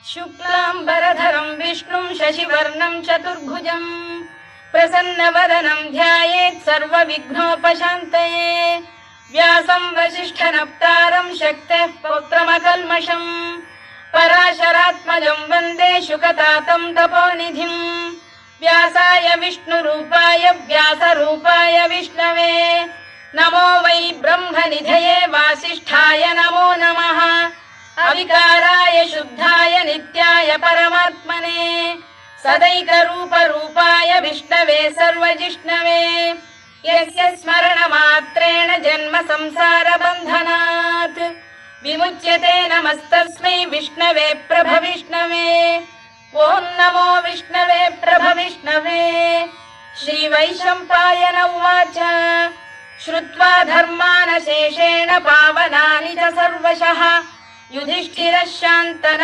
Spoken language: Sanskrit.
शुक्लाम्बरधरं विष्णुं शशिवर्णं चतुर्भुजं प्रसन्नवदनं ध्यायेत् सर्वविघ्नोपशान्तये व्यासं वसिष्ठनप्तारं शक्तेः पौत्रमकल्मषम् पराशरात्मजं वन्दे शुकतातं तपोनिधिम् व्यासाय विष्णुरूपाय व्यासरूपाय विष्णवे नमो वै ब्रह्मनिधये वासिष्ठाय नमो नमः अविकाराय शुद्धाय नित्याय परमात्मने सदैकरूपरूपाय विष्णवे सर्वजिष्णवे यस्य स्मरणमात्रेण जन्म संसारबन्धनात् विमुच्यते नमस्तस्मै विष्णवे प्रभविष्णवे ॐ नमो विष्णवे प्रभविष्णवे। श्रीवैशम्पायन उवाच श्रुत्वा धर्मानशेषेण पावनानि च सर्वशः युधिष्ठिरः शान्तनः